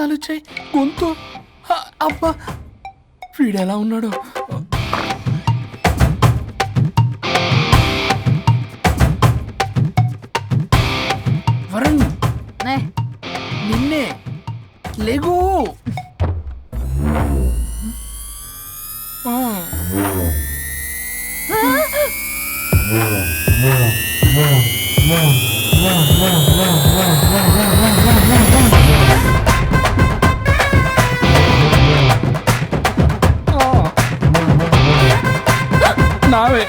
గాలి వచ్చాయి, గొంతు. అబ్బా, వీడెలా ఉన్నాడు? వరుణ్, నిన్నే లేగు. నావే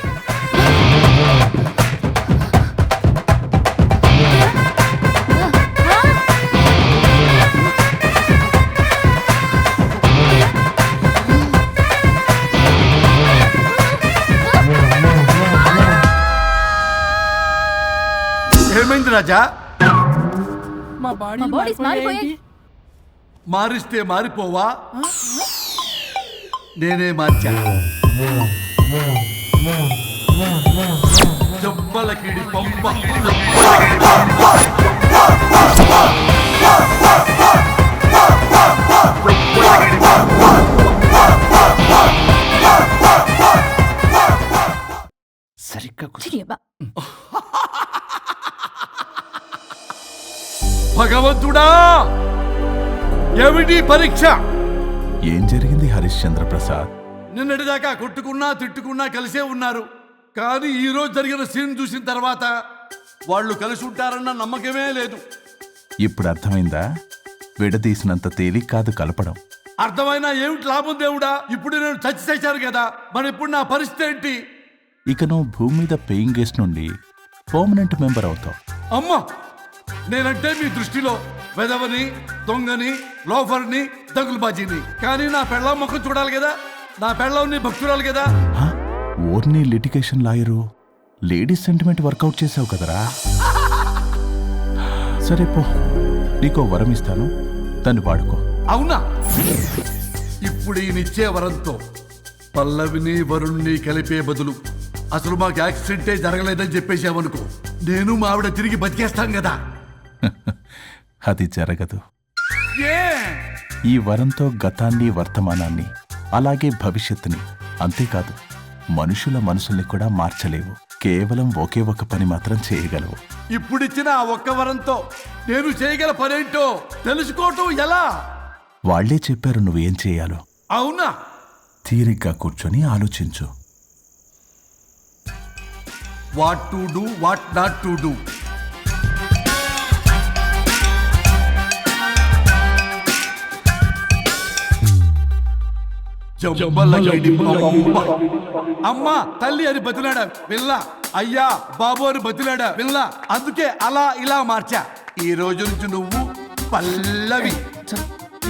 ఏమైంది రాజా? మా బాడీ మారిస్తే మారిపోవా? నేనే మార్చా. జబ్బలకిడి పంప. సరిగ్గా భగవంతుడా, ఏమిటి పరీక్ష? ఏం జరిగింది హరిశ్చంద్ర ప్రసాద్? నిన్నటిదాకా కొట్టుకున్నా తిట్టుకున్నా కలిసే ఉన్నారు. కానీ ఈ రోజు జరిగిన సీన్ చూసిన తర్వాత వాళ్ళు కలిసి ఉంటారన్న నమ్మకమే లేదు. ఇప్పుడు అర్థమైందా? విడదీసినంత తేలిక కాదు కలపడం. అర్థమైనా ఏమిటి లాభం దేవుడా? ఇప్పుడు నేను చచ్చి చేశాను కదా, మరి ఇప్పుడు నా పరిస్థితి ఏంటి? ఇక నువ్వు భూమి మీద పేయింగ్ గెస్ట్ నుండి పర్మనెంట్ మెంబర్ అవుతావు. అమ్మా, నేనంటే మీ దృష్టిలో వెదవని, దొంగని, లోఫర్ని, దగులుబాజీని. కానీ నా పెళ్ళం ముఖం చూడాలి కదా, నా పెళ్ళం నీ భక్తురాలు కదా. ఓర్ని litigation lawyer, ladies sentiment work out చేసావు కదరా. సరే పో, నీకో వరం ఇస్తాను, దాన్ని వాడుకో. అవునా? ఇప్పుడు ఈయనిచ్చే వరంతో పల్లవిని వరుణ్ణి కలిపే బదులు అసలు మాకు యాక్సిడెంటే జరగలేదని చెప్పేసామనుకో, నేను మా ఆవిడ తిరిగి బతికేస్తాం కదా. అది జరగదు. ఏ? ఈ వరంతో గతాన్ని, వర్తమానాన్ని, అలాగే భవిష్యత్తుని, అంతేకాదు మనుషుల మనసుల్ని కూడా మార్చలేవు. కేవలం ఒకే ఒక పని మాత్రం చేయగలవు. ఇప్పుడిచ్చిన ఆ ఒక్క వరంతో నేను చేయగల పనేంటో తెలుసుకోవటం ఎలా? వాళ్లే చెప్పారు నువ్వేం చేయాలో. అవునా? తీరిగ్గా కూర్చొని ఆలోచించు. What to do, what not to do. అమ్మా తల్లి అని బతిలాడా పిల్ల, అయ్యా బాబు అని బతిలాడా పిల్ల. అందుకే అలా ఇలా మార్చా. ఈ రోజు నుంచి నువ్వు పల్లవి,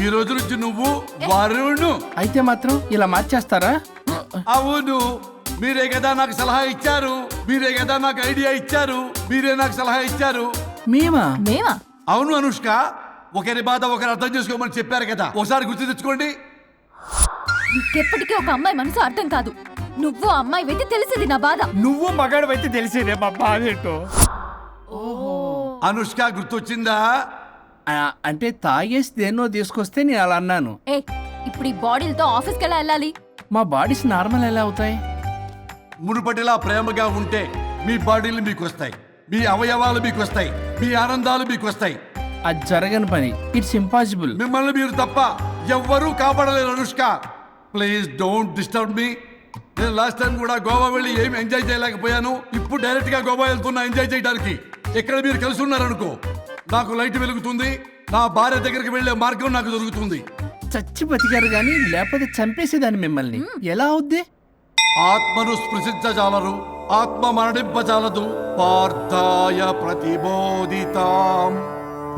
ఈ రోజు నుంచి నువ్వు వరుణు. అయితే మాత్రం ఇలా మార్చేస్తారా? అవును, మీరే కదా నాకు సలహా ఇచ్చారు, మీరే కదా నాకు ఐడియా ఇచ్చారు, మీరే నాకు సలహా ఇచ్చారు. మేమా? అవును అనుష్క, ఒకరి బాధ ఒకరు అర్థం చేసుకోమని చెప్పారు కదా, ఒకసారి గుర్తు తెచ్చుకోండి. ఎప్పటికీ ఒక అమ్మాయి మనసు అర్థం కాదు. నువ్వు అమ్మాయి అయితే తెలిసేది నా బాధ. నువ్వు మగాడు అయితే తెలిసేదే మా బాధ ఏంటో. అనుష్క గుర్తొచ్చిందా? అంటే తాగేసి దేన్నో తీసుకొస్తే నేను అలా అన్నాను. ఏ, ఇప్పుడు ఈ బాడీలతో ఆఫీస్కి ఎలా వెళ్ళాలి? మా బాడీస్ నార్మల్ ఎలా అవుతాయి? మునుపటిలా ప్రేమగా ఉంటే మీ బాడీలు మీకు వస్తాయి, మీ అవయవాలు మీకు వస్తాయి, మీ ఆనందాలు మీకు వస్తాయి. అది జరగని పని. It's impossible. మిమ్మల్ని మీరు తప్ప ఎవ్వరూ కాపాడలేరు Anushka. Please don't disturb me. నేను లాస్ట్ టైం కూడా గోవా వెళ్ళి ఏమి ఎంజాయ్ చేయలేకపోయాను. ఇప్పుడు డైరెక్ట్ గా గోవా వెళ్తున్నా ఎంజాయ్ చేయడానికి. ఎక్కడ మీరు కలిసి ఉన్నారనుకో, నాకు లైట్ వెలుగుతుంది, నా భార్య దగ్గరికి వెళ్లే మార్గం నాకు దొరుకుతుంది. చచ్చి బతికారు గాని లేకపోతే చంపేసేదాన్ని మిమ్మల్ని. ఎలా అవుద్ది? ఆత్మను స్పృశించజాలరు, ఆత్మ మరణింపజాలదు. పార్థాయ ప్రతిబోధితాం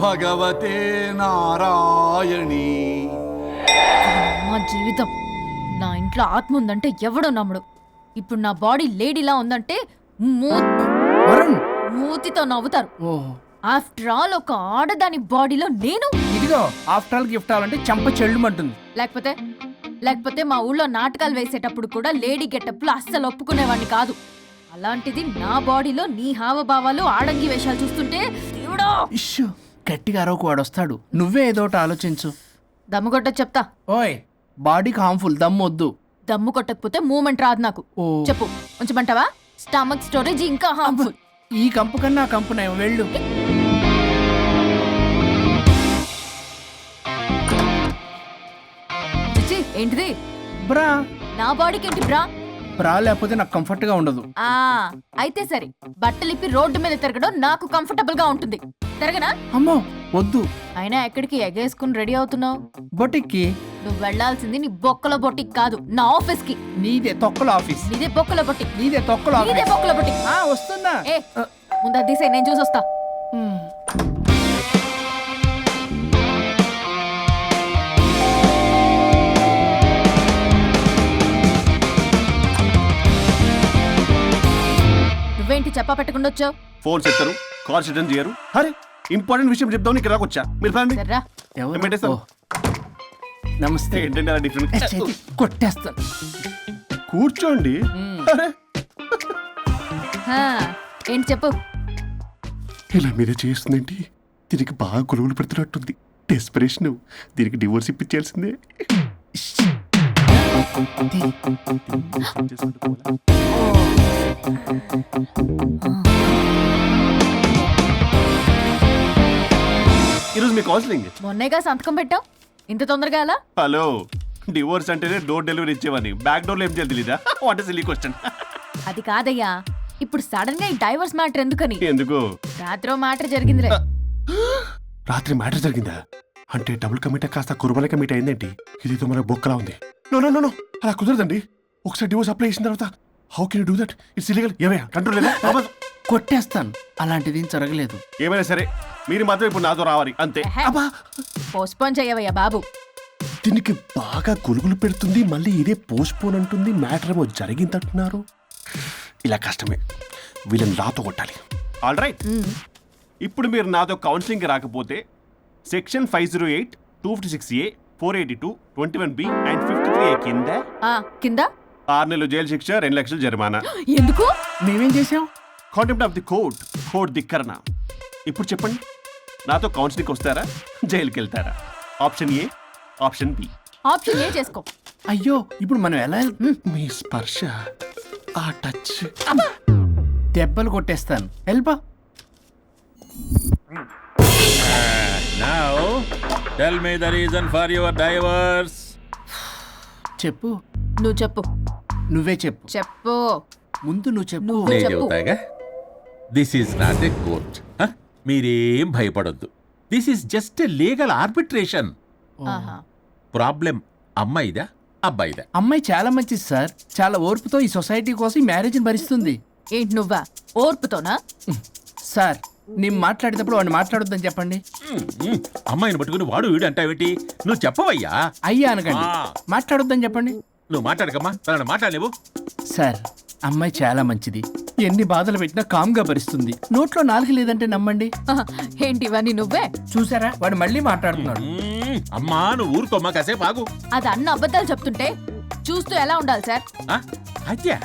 భగవతే నారాయణి. మా జీవితం, నా ఇంట్లో ఆత్మ ఉందంటే ఎవడో నమ్ముడు. ఇప్పుడు నా బాడీ లేడీలా ఉందంటే మూతితో నవ్వుతారు. ఆఫ్టర్ ఆల్ ఒక ఆడదాని బాడీలో నేను. ఇదిగో ఆఫ్టర్ ఆల్ గిఫ్ట్ అవ్వాలంటే చంప చెల్లుమంటుంది. లేకపోతే మా ఊళ్ళో నాటకాలు వేసేటప్పుడు కూడా లేడీ గెటప్లు అస్సలు ఒప్పుకునేవాడిని కాదు. అలాంటిది నా బాడీలో నీ హావభావాలు, ఆడంగి వేషాలు చూస్తుంటే దేవుడా. ఇష్యూ గట్టిగా అరవకు, వాడు వస్తాడు. నువ్వే ఏదో ఒకటి ఆలోచించు. దమ్ము కొట్టకు చెప్తా. ఓయ్ బాడీకి హార్మ్ఫుల్ దమ్ము వద్దు. దమ్ము కొట్టకపోతే మూమెంట్ రాదు నాకు. ఓ చెప్పు ఉంచమంటావా? స్టమక్ స్టోరేజ్ ఇంకా హార్మ్ఫుల్. ఈ కంపు కన్నా ఆ కంపు నయం వెళ్ళు. చిచి ఏంటిది? బ్రా నా బాడీకి ఏంటి బ్రా? బ్రా లేకపోతే నాకు కంఫర్ట్ గా ఉండదు. ఆ అయితే సరే, బట్టలిప్పి రోడ్డు మీద తిరగడం నాకు కంఫర్టబుల్ గా ఉంటుంది. తిరగనా? అమ్మో వద్దు. అయినా ఎక్కడికి ఎగేసుకుని రెడీ అవుతున్నావు? బొటిక్కి. నువ్వు వెళ్లాల్సింది నీ బొక్కల బొట్టికి కాదు, నా ఆఫీస్ కి. నీదే తొక్కల ఆఫీస్. నీదే బొక్కల బొట్టికి. నీదే తొక్కల నీదే ఆఫీస్. బొక్కల బొట్టికి. వస్తున్నా. ఏ ముందు అది తీసేయ్, నేను చూసొస్తా. నువ్వేంటి చెప్పా పెట్టకుండా వచ్చావు? ఫోన్ చెప్తారు, కాల్స్ అటెండ్ చేయరు. అరే ఇంపార్టెంట్ విషయం చెప్దాం ఇక్కడ రాకొచ్చా. మీరు ఫ్యామిలీ సర్రా. ఎవరు? పెట్టేస్తాను. ఓ, నమస్తే. ఏంటంటే అలా డిఫరెంట్. చేతి కొట్టేస్తాను. కూర్చోండి. అరే హా, ఏంటి చెప్పు. ఇలా మీరే చేస్తుందేంటి? దీనికి బాగా గొలుగులు పెడుతున్నట్టుంది. డెస్పరేషన్. దీనికి డివోర్స్ ఇప్పించాల్సిందే. ఈరోజు మీ కౌన్సిలింగ్. మొన్నేగా సంతకం పెట్టావు, ఇంత తొందరగా ఎలా? హలో, డివోర్స్ అంటేనే డోర్ డెలివరీ ఇచ్చేవాడిని. బ్యాక్ డోర్ లో ఏం చేయాలి తెలీదా? What is silly question. అది కాదయ్యా, ఇప్పుడు సడన్ గా ఈ డైవర్స్ మ్యాటర్ ఎందుకని? ఎందుకు? రాత్రో మ్యాటర్ జరిగిందిలే. రాత్రి మ్యాటర్ జరిగిందా? అంటే డబుల్ కమిట్ కాస్త కుర్బల కమిట్ అయిందేంటి? ఇది మనకు బొక్కలా ఉంది. నో నో నో నో, అలా కుదరదండి. ఒకసారి డివోర్స్ అప్లై చేసిన తర్వాత how can you do that? It's illegal. ఏమయ్యా కంట్రోల్ లేదా? కొట్టేస్తాను. అలాంటిది ఏం జరగలేదు. ఏమైనా సరే మీరు మాత్రం ఇప్పుడు నాతో రావాలి అంతే. అబ్బా, పోస్ట్పోన్ చెయ్యవయ్యా బాబు. దీనికి బాగా గొలుగులు పెడుతుంది, మళ్ళీ ఇదే పోస్ట్ పోన్ అంటుంది. మ్యాటర్ ఏమో జరిగిందంటున్నారు. ఇలా కష్టమే. వీళ్ళని నాతో కొట్టాలి. ఆల్ రైట్, ఇప్పుడు మీరు నాతో కౌన్సిలింగ్కి రాకపోతే section 508, 256A, 482, 21B and 53A కింద కింద 6 నెలలు జైలు శిక్ష, 2 లక్షలు జరిమానా. ఎందుకు? మేమేం చేసాం? Contempt of the court, court ధిక్కరణ. ఇప్పుడు చెప్పండి, నాతో కౌన్సిలింగ్కి వస్తారా, జైలుకి వెళ్తారా? Option A, option B. Option A చేసుకో. అయ్యో ఇప్పుడు మనం ఎలా మీ స్పర్శ, ఆ టచ్. దెబ్బలు కొట్టేస్తాను. వెళ్ళిపో. Now, tell me the reason for your divorce. చెప్పు. నువ్వు చెప్పు. నువ్వే చెప్పు. చెప్పు. ముందు నువ్వు చెప్పు. నువ్వు నేను చెప్పు. చెబుతాగా. This is not a court. మీరేం భయపడొద్దు. This is just a legal arbitration. ఆహా. ప్రాబ్లం అమ్మాయిదా అబ్బాయిదా? అమ్మాయి చాలా మంచిది సార్. చాలా ఓర్పుతో ఈ సొసైటీ కోసం ఈ మ్యారేజ్ని భరిస్తుంది. ఏంటి నువ్వా? ఓర్పుతోనా? సార్ నేను మాట్లాడేటప్పుడు వాడిని మాట్లాడొద్దని చెప్పండి. అమ్మాయిని పట్టుకుని వాడు వీడు అంటావేంటి? నువ్వు చెప్పవయ్యా. అయ్యా అనకండి. ఆ. మాట్లాడొద్దని చెప్పండి. నువ్వు మాట్లాడకమ్మా, తనని మాట్లాడలేవు. సార్ అమ్మాయి చాలా మంచిది. ఎన్ని బాధలు పెట్టినా కామ్గా భరిస్తుంది. నోట్లో నాలుగు లేదంటే నమ్మండి. ఆహా. ఏంటి ఇవన్నీ నువ్వే? చూసారా వాడు మళ్ళీ మాట్లాడుతున్నాడు. అమ్మా నువ్వు ఊరుకోమ్మా, కాసేపు ఆగు. అది అన్న అబద్ధాలు చెప్తుంటే చూస్తూ ఎలా ఉండాలి సార్? అద్యా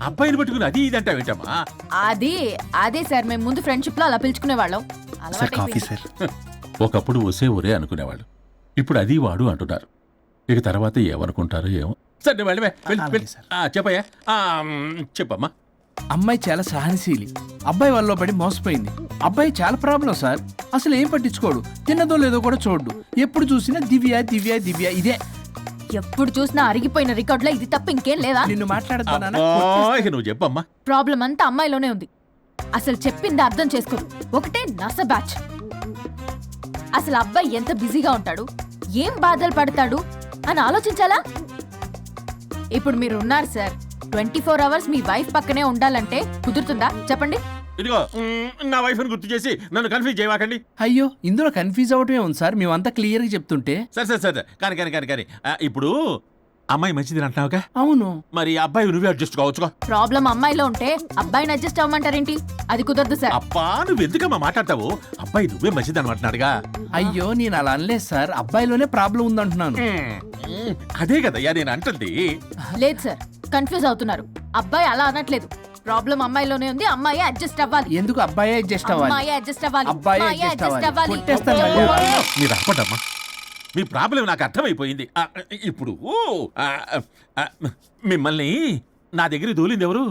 అబ్బాయిని పట్టుకుని అది ఇది అంటావేంటమ్మా? అదే సార్, మేము ముందు ఫ్రెండ్షిప్ లో అలా పిలుచుకునే వాళ్ళం. Sir coffee sir. ఒకప్పుడు ఒసే ఒరే అనుకునేవాళ్ళు, ఇప్పుడు అది వాడు అంటున్నారు. ఇక తర్వాత ఏమనుకుంటారో ఏమో. సరే వెళ్ళవే, అలాగే సార్. చెప్పయ్యా. చెప్పమ్మా. అమ్మాయి చాలా సహనశీలి. అబ్బాయి వల్ల పడి మోసపోయింది. అబ్బాయి చాలా ప్రాబ్లం సార్. అసలు ఏం పట్టించుకోడు. తిన్నదో లేదో కూడా చూడు. ఎప్పుడు చూసినా దివ్య దివ్య దివ్య ఇదే. ఎప్పుడు చూసినా అరిగిపోయిన రికార్డులో ఇది తప్ప ఇంకేం లేదా? నిన్ను మాట్లాడతానా? ఇక నువ్వు చెప్పమ్మా. ప్రాబ్లం అంతా అమ్మాయిలోనే ఉంది. అసలు చెప్పింది అర్థం చేసుకోదు. ఒకటే నస బ్యాచ్. అసలు అబ్బాయి ఎంత బిజీగా ఉంటాడు, ఏం బాధలు పడతాడు అని ఆలోచించాలా? ఇప్పుడు మీరు ఉన్నారు సార్, 24 అవర్స్ మీ వైఫ్ పక్కనే ఉండాలంటే కుదురుతుందా చెప్పండి? ఇదిగో నా వైఫ్ని గుర్తు చేసి నన్ను కన్ఫ్యూజ్ చేయవాకండి. అయ్యో ఇందులో కన్ఫ్యూజ్ అవటమే ఉంది సార్. మేమంతా క్లియర్గా చెప్తుంటే. సరే కానీ ఇప్పుడు అమ్మాయి మంచిది అంటున్నావుగా? అవును. మరి అబ్బాయి నువ్వే అడ్జస్ట్ కావచ్చుగా. ప్రాబ్లం అమ్మాయిలో ఉంటే అబ్బాయిని అడ్జస్ట్ అవ్వమంటారేంటి? అది కుదరదు సార్. అబ్బా నువ్వు ఎందుకమ్మా మాట్లాడతావు? అబ్బాయి నువ్వే మంచిది అనమాటున్నాడుగా. అయ్యో నేను అలా అనలేదు సార్. అబ్బాయిలోనే ప్రాబ్లం ఉందంటున్నాను. అదే కదయ్యా నేను అంటుంది. లేదు సార్, కన్ఫ్యూజ్ అవుతున్నారు. అబ్బాయి అలా అనట్లేదు. ప్రాబ్లం అమ్మాయిలోనే ఉంది. అమ్మాయి అడ్జస్ట్ అవ్వాలి. ఎందుకు అబ్బాయి అడ్జస్ట్ అవ్వాలి? అమ్మాయి అడ్జస్ట్ అవ్వాలి. అబ్బాయి అమ్మాయి adjust adjust అవ్వాలి. అవ్వాలి. కొట్టేస్తాను. మీరు అప్పటమ్మా. మీ ప్రాబ్లం నాకు అర్థమైపోయింది. ఇప్పుడు ఆ, ఆ, మిమ్మల్ని నా దగ్గరికి దూలింది ఎవరు?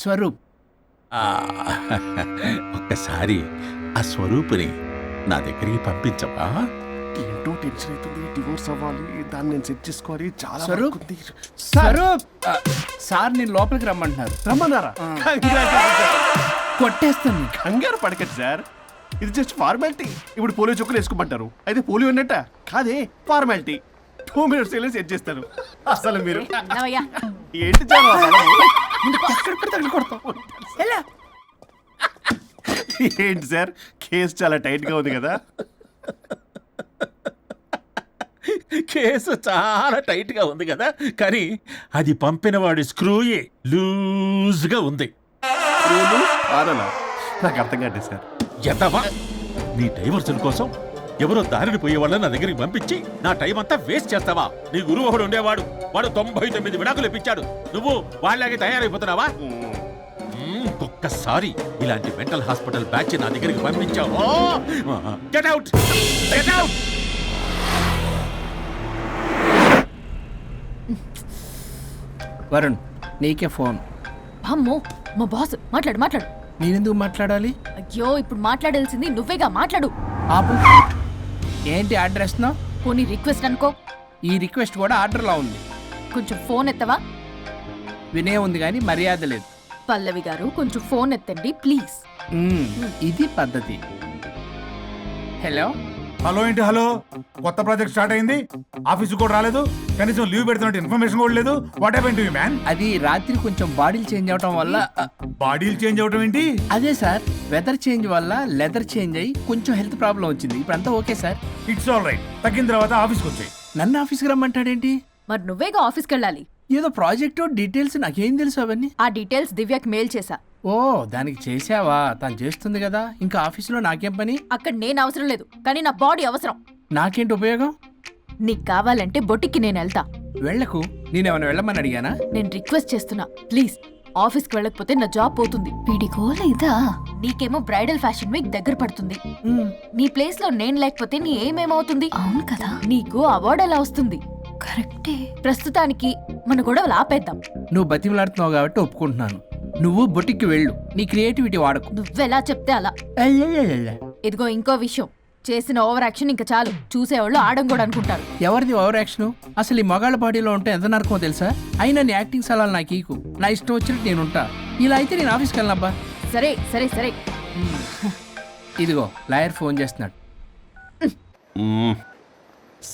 స్వరూప్. ఆ, ఒక్కసారి ఆ స్వరూపుని నా దగ్గరికి పంపించవా? ఏంటో టెన్షన్ అవుతుంది, డివోర్స్ అవ్వాలి, దాన్ని నేను సెట్ చేసుకోవాలి, చాలా స్వరూప్. వర్క్ ఉంది. స్వరూప్ సార్ నేను లోపలికి రమ్మంటున్నారు. రమ్మన్నారా? Congratulations, sir. కొట్టేస్తాను. కంగారు పడకండి సార్, ఇది జస్ట్ ఫార్మాలిటీ. ఇప్పుడు పోలియో చుక్కలు వేసుకోమంటారు, అయితే పోలియో ఉన్నట్ట కాదే, ఫార్మాలిటీ. 2 minutes వెళ్ళి సెట్ చేస్తారు. అసలు మీరు నవయ్యా, ఏంటి చాలా ఏంటి సార్, కేసు చాలా టైట్ గా ఉంది కదా? కేసు చాలా టైట్ గా ఉంది కదా, కానీ అది పంపిన వాడి స్క్రూయే లూజ్ గా ఉంది. రూలు ఆనలా? నాకు అర్థం కాదు సార్. ఎంతవా నీ డైవర్సన్ కోసం ఎవరో దారిని పోయే వాళ్ళని నా దగ్గరికి పంపించి నా టైం అంతా వేస్ట్ చేస్తావా? నీ గురువు ఒకడు ఉండేవాడు, వాడు 99 విడాకులు ఇప్పించాడు. నువ్వు వాళ్ళలాగే తయారైపోతున్నావా? ఒక్కసారి ఇలాంటి మెంటల్ హాస్పిటల్ బ్యాచ్ నా దగ్గరికి పంపించావు, get out, get out. Varun నీకే ఫోన్. అమ్మో మా బాస్. మాట్లాడు మాట్లాడు. నేనెందుకు మాట్లాడాలి? అయ్యో ఇప్పుడు మాట్లాడాల్సింది నువ్వేగా, మాట్లాడు. ఆపు. ఏంటి ఆర్డర్ ఇస్తున్నావు? పోనీ రిక్వెస్ట్ అనుకో. ఈ రిక్వెస్ట్ కూడా ఆర్డర్లో ఉంది. కొంచెం ఫోన్ ఎత్తవా? వినే ఉంది కానీ మర్యాద లేదు. పల్లవి గారు కొంచెం ఫోన్ ఎత్తండి ప్లీజ్. ఇది పద్ధతి. హలో. హలో ఏంటి హలో? కొత్త ప్రాజెక్ట్ స్టార్ట్ అయింది, ఆఫీస్ కూడా రాలేదు, కనీసం లీవ్ పెడుతున్నట్టు ఇన్ఫర్మేషన్ కూడా లేదు. What happened to you man? అది రాత్రి కొంచెం బాడీలు చేంజ్ అవటం వల్ల. బాడీలు చేంజ్ అవడం ఏంటి? అదే సార్, వెదర్ చేంజ్ వల్ల లెదర్ చేంజ్ అయ్యి కొంచెం హెల్త్ ప్రాబ్లం వచ్చింది. ఇప్పుడు అంతా okay sir. It's all right. తగ్గిన తర్వాత ఆఫీస్కి వచ్చాయి. నన్ను ఆఫీస్కి రమ్మంటాడేంటి? మరి నువ్వేగా ఆఫీస్కి వెళ్ళాలి. ఏదో ప్రాజెక్టు డీటెయిల్స్ నాకేం తెలుసు అవన్నీ. ఆ డీటెయిల్స్ దివ్యకి మెయిల్ చేశా. ఓ దానికి చేసావా? తను చేస్తుంది కదా, ఇంకా ఆఫీసులో నాకేం పని? అక్కడ నేను అవసరం లేదు, కానీ నా బాడీ అవసరం. నాకేంటి ఉపయోగం? నీకు కావాలంటే బొట్టికి నేను వెళ్తా. వెళ్ళకు. నేనేమైనా వెళ్ళమని అడిగానా? నేను రిక్వెస్ట్ చేస్తున్నా ప్లీజ్. ఆఫీస్కి వెళ్ళకపోతే నా జాబ్ పోతుంది. వీడికోలే ఇదా? నీకేమో బ్రైడల్ ఫ్యాషన్ వీక్ దగ్గర పడుతుంది. నీ ప్లేస్ లో నేను లేకపోతే నీ ఏమేమవుతుంది? అవును కదా. నీకు అవార్డు ఎలా వస్తుంది? కరెక్టే. ప్రస్తుతానికి మన గొడవలు ఆపేద్దాం. నువ్వు బతిమలాడుతున్నావు కాబట్టి ఒప్పుకుంటున్నాను. నువ్వు బొటిక్కి వెళ్ళు, నీ క్రియేటివిటీ వాడకు. నువ్వెలా చెప్తే అలా. ఇదిగో ఇంకో విషయం, చేసిన ఓవర్ యాక్షన్ ఇంకా చాలు. చూసేవాళ్ళు ఆడం కూడా అనుకుంటారు. ఎవరిది ఓవర్ యాక్షన్? అసలు ఈ మగాళ్ళ బాడీలో ఉంటే ఎంత నరకమో తెలుసా? అయినా నీ యాక్టింగ్ సలాలు నాకు ఈకు. నా ఇష్టం వచ్చినట్టు నేను ఉంటా. ఇలా అయితే నేను ఆఫీస్కి వెళ్ళనబ్బా. సరే సరే సరే. ఇదిగో లాయర్ ఫోన్ చేస్తున్నాడు.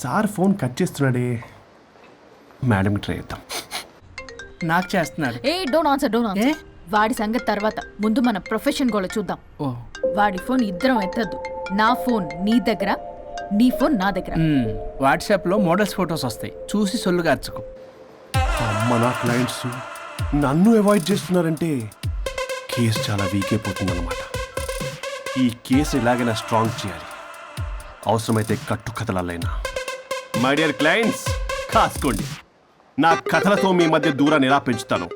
సార్ ఫోన్ కట్ చేస్తున్నాడే. మేడం ట్రై చేద్దాం. నాకు చేస్తున్నాడు. ఏ డోంట్ ఆన్సర్, డోంట్ ఆన్సర్. వాడి సంగతి తర్వాత, ముందు మన ప్రొఫెషన్ కూడా చూద్దాం. ఓ వాడి ఫోన్ ఇద్దరం ఎత్తద్దు. నా ఫోన్ నీ దగ్గర, నీ ఫోన్ నా దగ్గర. వాట్సాప్లో మోడల్స్ ఫొటోస్ వస్తాయి, చూసి సొల్లు కార్చుకో. అమ్మ నా క్లయింట్స్ నన్ను అవాయిడ్ చేస్తున్నారంటే కేసు చాలా వీక్ అయిపోతుందన్నమాట. ఈ కేసు ఎలాగైనా స్ట్రాంగ్ చేయాలి, అవసరమైతే కట్టు కథలైనా. మై డియర్ క్లయింట్స్, కాసుకోండి. నా కథలతో మీ మధ్య దూరాన్ని ఎలా పెంచుతాను.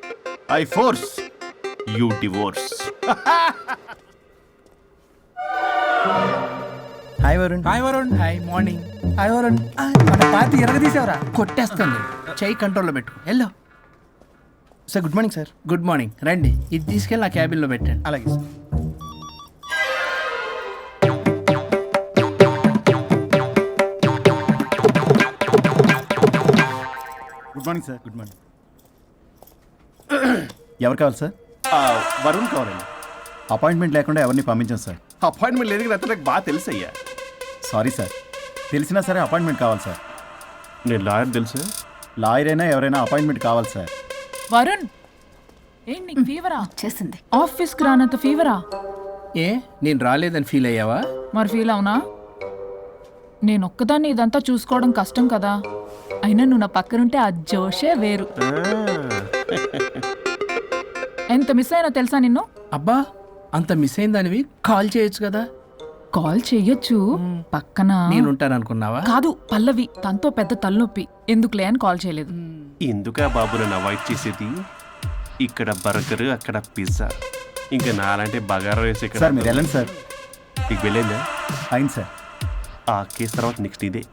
I force you divorce. Hi Varun. Hi Varun. Hi morning. Hi Varun. మన పార్టీ ఎరగదీసావరా? కొట్టేస్తాను. చెయ్యి కంట్రోల్లో పెట్టు. Hello sir, good morning sir. Good morning. రండి, ఇది తీసుకెళ్ళి నా క్యాబిన్లో పెట్టండి. అలాగే sir. Good morning sir. Good morning. ఎవరు కావాలి సార్? వరుణ్ కావాలండి. అపాయింట్మెంట్ లేకుండా ఎవరిని పంపించాను సార్. అపాయింట్మెంట్ లేదు కదా, నాకు బాగా తెలుసు అయ్యా. సారీ సార్, తెలిసినా సరే అపాయింట్మెంట్ కావాలి సార్. నేను లాయర్ తెలుసు. లాయర్ అయినా ఎవరైనా అపాయింట్మెంట్ కావాలి సార్. వరుణ్, ఏంటి నీకు ఫీవరా? చేసింది. ఆఫీస్కి రానంత ఫీవరా? ఏ నేను రాలేదని ఫీల్ అయ్యావా? మరి ఫీల్ అవునా? నేను ఒక్కదాన్ని ఇదంతా చూసుకోవడం కష్టం కదా. అయినా నువ్వు నా పక్కనుంటే ఆ జోషే వేరు. ఎంత మిస్ అయినా తెలుసా నిన్ను? అబ్బా, అంత మిస్ అయిందానివి కాల్ చేయొచ్చు కదా. కాల్ చెయ్యొచ్చు, పక్కన నేనుంటాను అనుకున్నావా? కాదు, పల్లవి తనతో పెద్ద తలనొప్పి, ఎందుకులే అని కాల్ చేయలేదు. ఎందుకా బాబు నన్ను అవాయిడ్ చేసేది? ఇక్కడ బర్గర్, అక్కడ పిజ్జా, ఇంకా నాలంటే బగారా వేసి ఇక్కడ. సార్ మీరు వెళ్ళండి సార్. నీకు వెళ్ళిందా? అయింది సార్. ఆ కేసు తర్వాత నెక్స్ట్ ఇదే.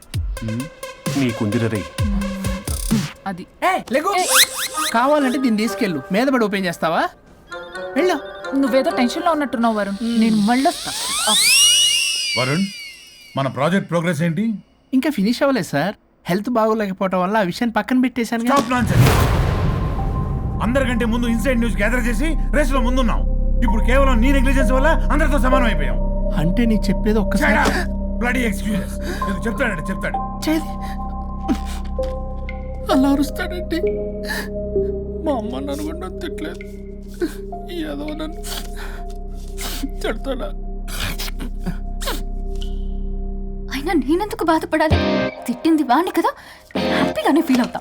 నీకుందిర రే. అది లేకు కావాలంటే దీన్ని తీసుకెళ్ళు మీద పడి ఓపెన్ చేస్తావా? వెళ్ళు. నువ్వేదో టెన్షన్లో ఉన్నట్టున్నావు వరుణ్. నేను మళ్ళొస్తా. వరుణ్, మన ప్రాజెక్ట్ ప్రోగ్రెస్ ఏంటి? ఇంకా ఫినిష్ అవ్వలేదు సార్. హెల్త్ బాగోలేకపోవడం వల్ల ఆ విషయాన్ని పక్కన పెట్టేశాను. Stop nonsense. అందరికంటే ముందు ఇన్సైడ్ న్యూస్ గ్యాదర్ చేసి రేస్ లో ముందున్నాం. ఇప్పుడు కేవలం నీ నెగ్లిజెన్స్ వల్ల అందరితో సమానం అయిపోయాం. అంటే నీ చెప్పేది ఒక్కసారి బ్లడీ ఎక్స్క్యూజెస్. నీకు చెప్తాడు. చేది అలా అరుస్తాడండి. మా అమ్మ నన్ను కూడా తిట్టలేదు, ఏదో నన్ను తిడతాడా? అయినా నేనెందుకు బాధపడాలి? తిట్టింది వాణ్ణి కదా, హ్యాపీగానే ఫీల్ అవుతా.